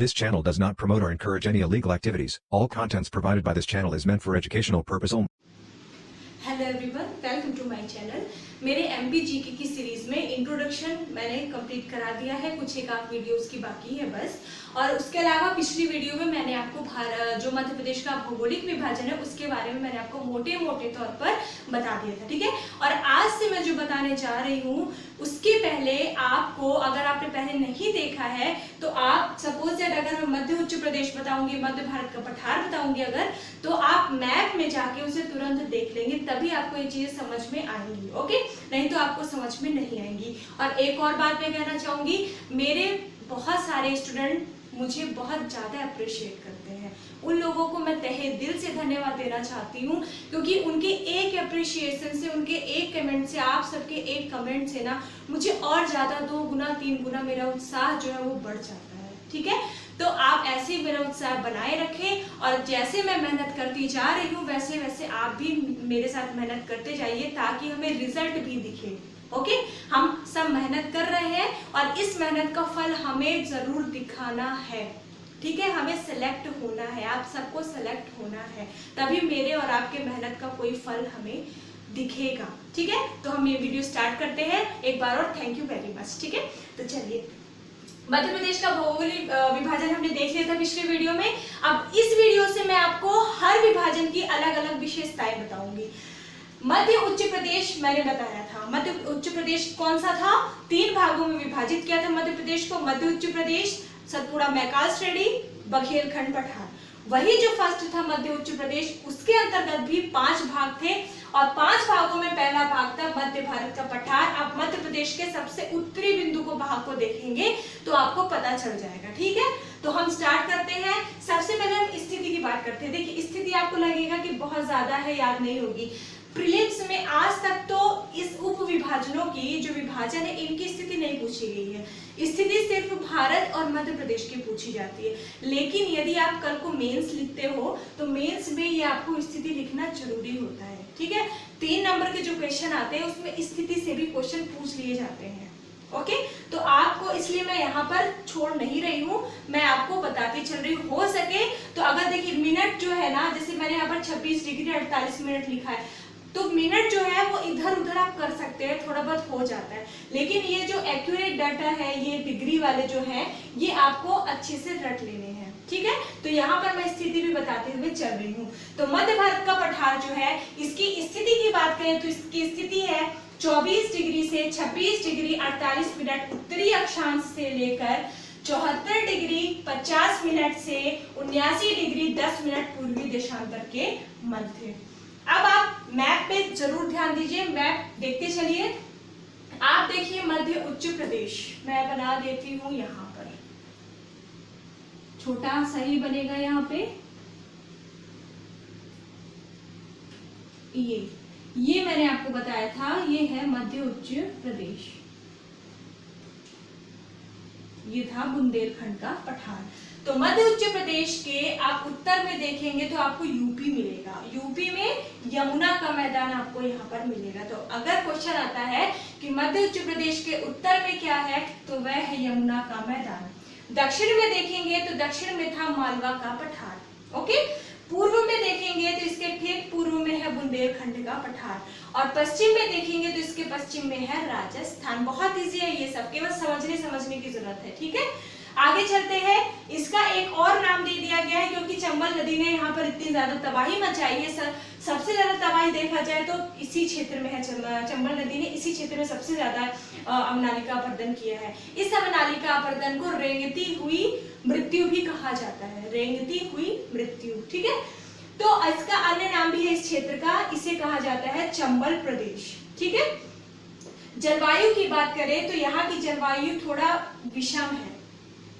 This channel does not promote or encourage any illegal activities. All contents provided by this channel is meant for educational purpose only. Hello everyone, welcome to my channel. मेरे MP GK की series में introduction मैंने complete करा दिया है, कुछ एक आध वीडियोस की बाकी है बस। और उसके अलावा पिछली वीडियो में मैंने आपको जो मध्य प्रदेश का भौगोलिक विभाजन है उसके बारे में मैंने आपको मोटे मोटे तौर पर बता दिया था, ठीक है। और आज से मैं जो बताने जा रही हूँ उसके पहले आपको, अगर आपने पहले नहीं देखा है तो आप सपोज दैट अगर मैं मध्य उच्च प्रदेश बताऊंगी, मध्य भारत का पठार बताऊंगी अगर, तो आप मैप में जाके उसे तुरंत देख लेंगे, तभी आपको ये चीजें समझ में आएंगी, ओके। नहीं तो आपको समझ में नहीं आएंगी। और एक और बात मैं कहना चाहूंगी, मेरे बहुत सारे स्टूडेंट मुझे बहुत ज्यादा अप्रिशिएट करते हैं। उन लोगों को मैं तहे दिल से धन्यवाद देना चाहती हूँ, क्योंकि उनके एक अप्रिशिएशन से, उनके एक कमेंट से, आप सबके एक कमेंट से ना मुझे और ज्यादा 2 गुना 3 गुना मेरा उत्साह जो है वो बढ़ जाता है, ठीक है। तो आप ऐसे ही मेरा उत्साह बनाए रखें, और जैसे मैं मेहनत करती जा रही हूँ वैसे वैसे आप भी मेरे साथ मेहनत करते जाइए, ताकि हमें रिजल्ट भी दिखे, ओके। हम सब मेहनत कर रहे हैं और इस मेहनत का फल हमें जरूर दिखाना है, ठीक है। हमें सेलेक्ट होना है, आप सबको सेलेक्ट होना है, तभी मेरे और आपके मेहनत का कोई फल हमें दिखेगा, ठीक है। तो हम ये वीडियो स्टार्ट करते हैं एक बार और थैंक यू वेरी मच, ठीक है। तो चलिए, मध्य प्रदेश का भौगोलिक विभाजन हमने देख लिया था पिछले वीडियो में। अब इस वीडियो से मैं आपको हर विभाजन की अलग अलग विशेषताएं बताऊंगी। मध्य उच्च प्रदेश मैंने बताया था, मध्य उच्च प्रदेश कौन सा था, 3 भागों में विभाजित किया था मध्य प्रदेश को। मध्य उच्च प्रदेश, सतपुड़ा मैकाल श्रेणी, बघेलखंड पठार। वही जो फर्स्ट था मध्य उच्च प्रदेश, उसके अंतर्गत भी 5 भाग थे, और 5 भागों में पहला भाग था मध्य भारत का पठार। आप मध्य प्रदेश के सबसे उत्तरी बिंदु को भाग को देखेंगे तो आपको पता चल जाएगा, ठीक है। तो हम स्टार्ट करते हैं। सबसे पहले हम स्थिति की बात करते हैं। देखिए, स्थिति आपको लगेगा कि बहुत ज्यादा है, याद नहीं होगी। प्रीलिम्स में आज तक तो इस उप विभाजनों की जो विभाजन है इनकी स्थिति नहीं पूछी गई है। स्थिति सिर्फ भारत और मध्य प्रदेश की पूछी जाती है। लेकिन यदि आप कल को मेंस लिखते हो तो मेंस में ये आपको स्थिति लिखना जरूरी होता है, ठीक है। 3 नंबर के जो क्वेश्चन आते हैं उसमें स्थिति से भी क्वेश्चन पूछ लिए जाते हैं, ओके। तो आपको, इसलिए मैं यहाँ पर छोड़ नहीं रही हूँ, मैं आपको बताती चल रही हूँ। हो सके तो अगर देखिए मिनट जो है ना, जैसे मैंने यहाँ पर 26 डिग्री 48 मिनट लिखा है, तो मिनट जो है वो इधर उधर आप कर सकते हैं, थोड़ा बहुत हो जाता है। लेकिन ये जो एक्यूरेट डाटा है, ये डिग्री वाले जो है, ये आपको अच्छे से रट लेने हैं, ठीक है। तो यहाँ पर मैं स्थिति भी बताते हुए चल रही हूँ। तो मध्य भारत का पठार जो है, इसकी स्थिति की बात करें तो इसकी स्थिति है 24 डिग्री से 26 डिग्री 48 मिनट उत्तरी अक्षांश से लेकर 74 डिग्री 50 मिनट से 79 डिग्री 10 मिनट पूर्वी देशांतर के मध्य। अब आप मैप पे जरूर ध्यान दीजिए, मैप देखते चलिए। आप देखिए मध्य उच्च प्रदेश, मैं बना देती हूँ यहाँ पर, छोटा सही बनेगा यहाँ पे। ये मैंने आपको बताया था, ये है मध्य उच्च प्रदेश, ये था बुंदेलखंड का पठार। तो मध्य उच्च प्रदेश के आप उत्तर में देखेंगे तो आपको यूपी मिलेगा। यूपी में यमुना का मैदान आपको यहाँ पर मिलेगा। तो अगर क्वेश्चन आता है कि मध्य उच्च प्रदेश के उत्तर में क्या है, तो वह है यमुना का मैदान। दक्षिण में देखेंगे तो दक्षिण में था मालवा का पठार, ओके। पूर्व में देखेंगे तो इसके ठीक पूर्व में है बुंदेलखंड का पठार, और पश्चिम में देखेंगे तो इसके पश्चिम में है राजस्थान। बहुत इजी है ये सब, केवल समझने की जरूरत है, ठीक है। आगे चलते हैं। इसका एक और नाम दे दिया गया है, क्योंकि चंबल नदी ने यहाँ पर इतनी ज्यादा तबाही मचाई है। सबसे ज्यादा तबाही देखा जाए तो इसी क्षेत्र में है। चंबल नदी ने इसी क्षेत्र में सबसे ज्यादा अवनालिका अपरदन किया है। इस अवनालिका अपरदन को रेंगती हुई मृत्यु भी कहा जाता है, रेंगती हुई मृत्यु, ठीक है। तो इसका अन्य नाम भी है इस क्षेत्र का, इसे कहा जाता है चंबल प्रदेश, ठीक है। जलवायु की बात करें तो यहाँ की जलवायु थोड़ा विषम है,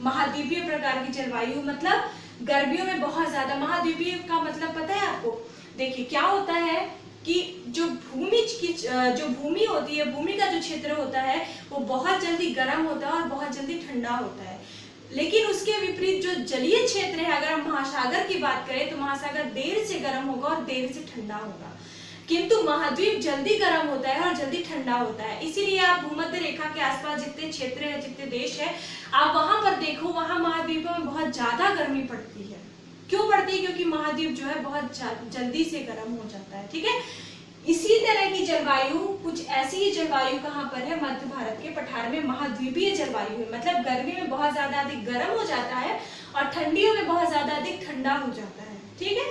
महाद्वीपीय प्रकार की जलवायु, मतलब गर्मियों में बहुत ज्यादा। महाद्वीपीय का मतलब पता है आपको? देखिए क्या होता है कि जो भूमि होती है, भूमि का जो क्षेत्र होता है वो बहुत जल्दी गर्म होता है और बहुत जल्दी ठंडा होता है। लेकिन उसके विपरीत जो जलीय क्षेत्र है, अगर हम महासागर की बात करें तो महासागर देर से गर्म होगा और देर से ठंडा होगा। किंतु महाद्वीप जल्दी गर्म होता है और जल्दी ठंडा होता है। इसीलिए आप भूमध्य रेखा के आसपास जितने क्षेत्र है, जितने देश है, आप वहां पर देखो, वहां महाद्वीपों में बहुत ज्यादा गर्मी पड़ती है। क्यों पड़ती है? क्योंकि महाद्वीप जो है बहुत जल्दी से गर्म हो जाता है। ठीक है, इसी तरह की जलवायु, कुछ ऐसी ही जलवायु कहाँ पर है? मध्य भारत के पठार में महाद्वीपीय जलवायु है। मतलब गर्मी में बहुत ज्यादा अधिक गर्म हो जाता है और ठंडियों में बहुत ज्यादा अधिक ठंडा हो जाता है। ठीक है,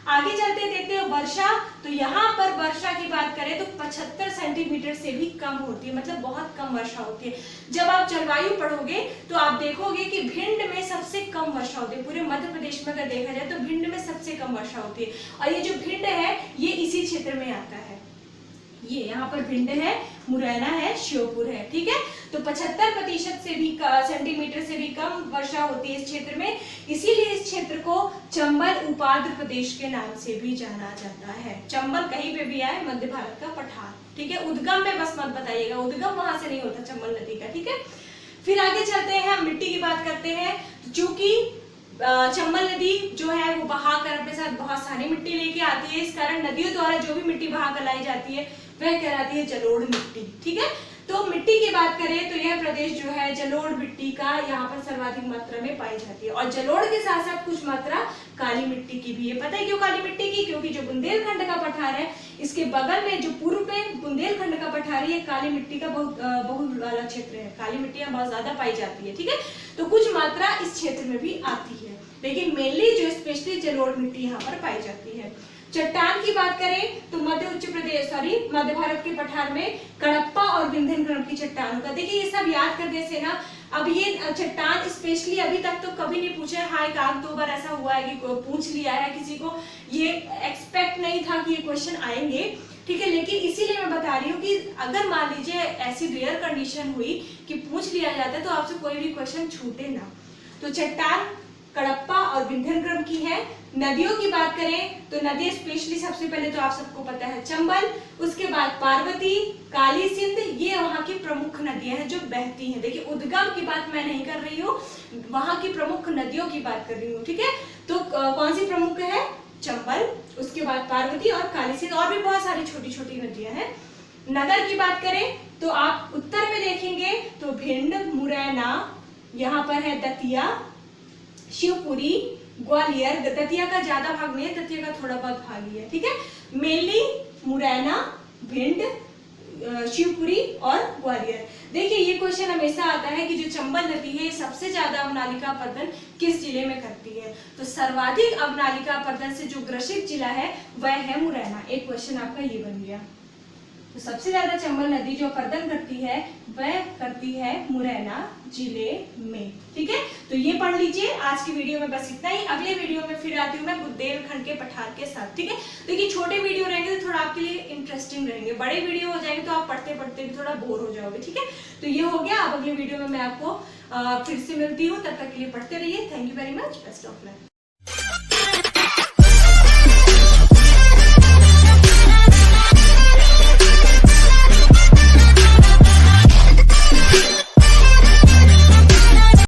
आगे चलते देखते हैं वर्षा। तो यहाँ पर वर्षा की बात करें तो 75 सेंटीमीटर से भी कम होती है, मतलब बहुत कम वर्षा होती है। जब आप जलवायु पढ़ोगे तो आप देखोगे कि भिंड में सबसे कम वर्षा होती है। पूरे मध्य प्रदेश में अगर देखा जाए तो भिंड में सबसे कम वर्षा होती है, और ये जो भिंड है ये इसी क्षेत्र में आता है। ये यहाँ पर भिंड है, मुरैना है, श्योपुर है। ठीक है, तो 75% से भी सेंटीमीटर से भी कम वर्षा होती है इस क्षेत्र में। इसीलिए इस क्षेत्र को चंबल उपाद्र प्रदेश के नाम से भी जाना जाता है। चंबल कहीं पे भी आए, मध्य भारत का पठार। ठीक है, उद्गम में बस मत बताइएगा, उद्गम वहां से नहीं होता चंबल नदी का। ठीक है, फिर आगे चलते हैं, हम मिट्टी की बात करते हैं। चूंकि चंबल नदी जो है वो बहा कर अपने साथ बहुत सारी मिट्टी लेके आती है, इस कारण नदियों द्वारा जो भी मिट्टी बहा कर लाई जाती है वह कहलाती है जलोढ़ मिट्टी। ठीक है, तो मिट्टी की बात करें तो यह प्रदेश जो है जलोढ़ मिट्टी का यहाँ पर सर्वाधिक मात्रा में पाई जाती है, और जलोढ़ के साथ साथ कुछ मात्रा काली मिट्टी की भी है। पता है क्यों काली मिट्टी की? क्योंकि जो बुंदेलखंड का पठार है, इसके बगल में जो पूर्व में बुंदेलखंड का पठार है, ये काली मिट्टी का बहुत वाला क्षेत्र है। काली मिट्टी यहाँ बहुत ज्यादा पाई जाती है। ठीक है, तो कुछ मात्रा इस क्षेत्र में भी आती है, लेकिन मेनली जो स्पेशली जलोढ़ मिट्टी यहाँ पर पाई जाती है। चट्टान की बात करें तो मध्य भारत के पठार में कडप्पा और विंध्यनगढ़ की चट्टानों का, देखिए ये सब याद करने से ना, अब ये चट्टान स्पेशली अभी तक तो कभी नहीं पूछे। हाँ, एक आध दो बार ऐसा हुआ है कि पूछ लिया है किसी को, ये एक्सपेक्ट नहीं था कि ये क्वेश्चन आएंगे। ठीक है, लेकिन इसीलिए मैं बता रही हूँ कि अगर मान लीजिए ऐसी रेयर कंडीशन हुई कि पूछ लिया जाता है तो आपसे कोई भी क्वेश्चन छूटे ना। तो चट्टान कडप्पा और विंध्यनगढ़ की है। नदियों की बात करें तो नदी स्पेशली सबसे पहले तो आप सबको पता है चंबल, उसके बाद पार्वती, काली सिंध, ये वहां की प्रमुख नदियां हैं जो बहती हैं। देखिए उद्गम की बात मैं नहीं कर रही हूँ, वहां की प्रमुख नदियों की बात कर रही हूँ। ठीक है, तो कौन सी प्रमुख है? चंबल, उसके बाद पार्वती और काली सिंध, और भी बहुत सारी छोटी छोटी नदियां हैं। नगर की बात करें तो आप उत्तर में देखेंगे तो भिंड, मुरैना, यहाँ पर है दतिया, शिवपुरी, ग्वालियर। दतिया का ज्यादा भाग नहीं है, दतिया का थोड़ा बहुत भाग ही है। ठीक है, मेनली मुरैना, भिंड, शिवपुरी और ग्वालियर। देखिए ये क्वेश्चन हमेशा आता है कि जो चंबल नदी है सबसे ज्यादा अवनालिका अपरदन किस जिले में करती है? तो सर्वाधिक अवनालिका अपरदन से जो ग्रसित जिला है वह है मुरैना। एक क्वेश्चन आपका ये बन गया। तो सबसे ज्यादा चंबल नदी जो अपरदन करती है वह करती है मुरैना जिले में। ठीक है, तो ये पढ़ लीजिए। आज की वीडियो में बस इतना ही। अगले वीडियो में फिर आती हूँ मैं बुंदेलखंड के पठार के साथ। ठीक है, देखिए छोटे वीडियो रहेंगे तो थोड़ा आपके लिए इंटरेस्टिंग रहेंगे, बड़े वीडियो हो जाएंगे तो आप पढ़ते पढ़ते भी थोड़ा बोर हो जाओगे। ठीक है, तो ये हो गया। अब अगले वीडियो में मैं आपको फिर से मिलती हूँ, तब तक के लिए पढ़ते रहिए। Thank you very much, best of luck.